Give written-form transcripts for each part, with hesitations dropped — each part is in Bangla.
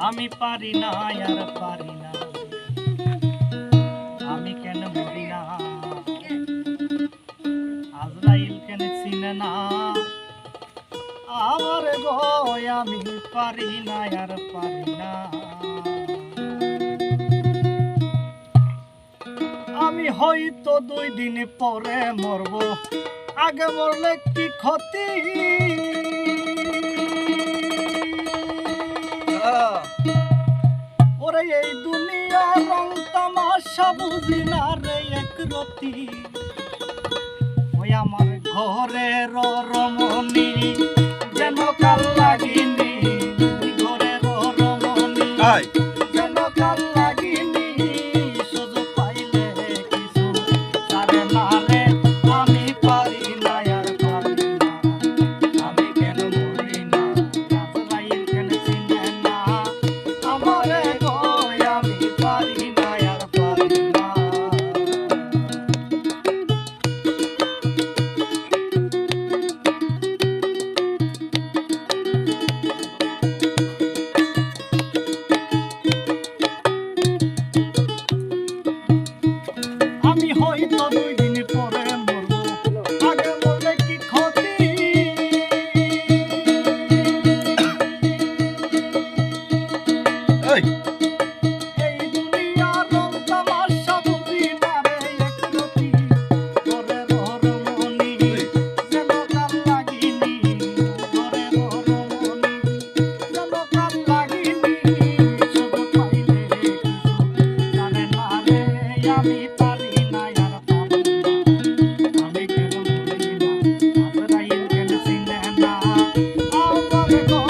আমি পারি না আর পারি না, আমি কেন মরি না, আজরাইল কেন চিনে না আমার গো, আমি পারি না আর পারি না। আমি হয়তো 2 দিন পরে মরব, আগে মরলে কি ক্ষতি, ওরে এই দুনিয়া রং তামাশা বুঝি না রে একরতি, ওই আমার ঘরের রমণী যেন কাল লাগিনি, ঘরের রমণী যেন কাল লাগিনি, সুযোগ পাইলে কিছু ছাড়ে না রে, আমি পারি না আর পারি না, আমি কেন মরি না, আজরাইল কেন চিনে না আমারে গো, আমি পারি না আর পারি না। আমি হয়তো 2 দিন পরে মরব, আগে মরলে কি ক্ষতি, এই দুনিয়ার রং তামাশা বুঝি না রে একরতি, ঘরের রমণী যেন কাল লাগিনি, ঘরের রমণী যেন কাল লাগিনি, সুযোগ পাইলে কিছু জানে না রে, আমি পারি না আর পারি না, আমি কেন মরি না, আজরাইল কেন চিনে না আমার গো,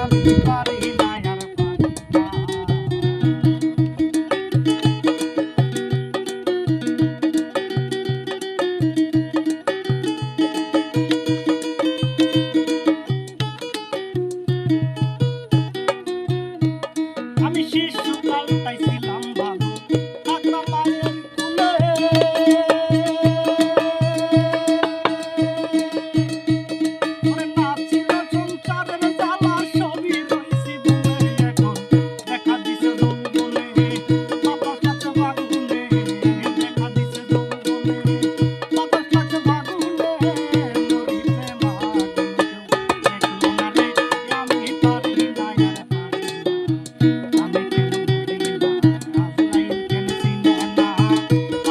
আমি পারি না আর পারি না। আমি শিশুকালটাই ছিলাম ভালো, থাকতাম মায়ের কোলে, ওরে না ছিল সংসারের জ্বালা, সবই রইছি ভুলে, এখন দেখা দিছে যৌবনে বাতাস কাছে বাগুনে, দেখা দিছে যৌবনে বাতাস কাছে বাগুনে, মরি প্রেম আগুন কেউ দেখলো না রে, আমি পারি না আর পারি না, আমি কেন মরি না, আজরাইল কেন চিনে না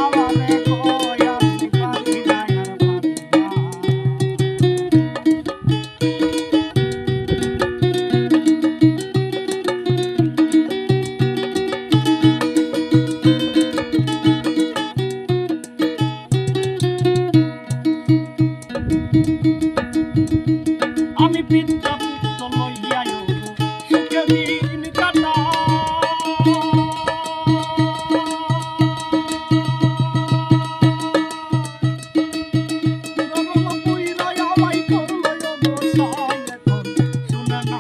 আমারে গো, আমি পারি না আর পারি না। আমি পিতা পুত্র লইয়া সুখে দিন কাটাই, রমণ পুইরা আমায় করলো গোসাই, এখন শুনে না